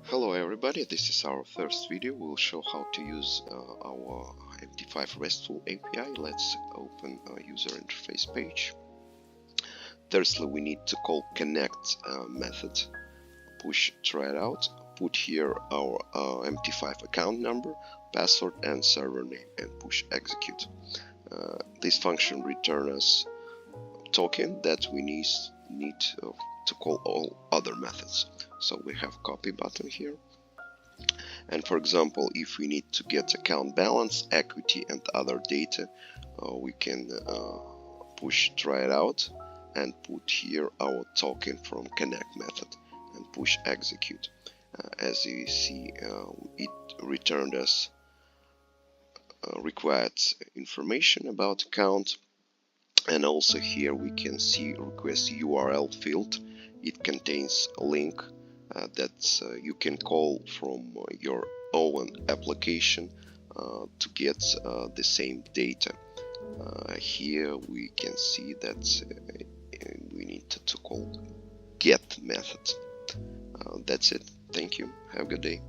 Hello everybody, this is our first video. We'll show how to use our MT5 RESTful API. Let's open a user interface page. Firstly, we need to call connect method, push thread out, put here our MT5 account number, password and server name, and push execute. This function returns us token that we need to call all other methods. So we have copy button here, and for example, if we need to get account balance, equity and other data, we can push try it out and put here our token from connect method and push execute. As you see, it returned us required information about account. And also here we can see request URL field. It contains a link that you can call from your own application to get the same data. Here we can see that we need to call get method. That's it. Thank you. Have a good day.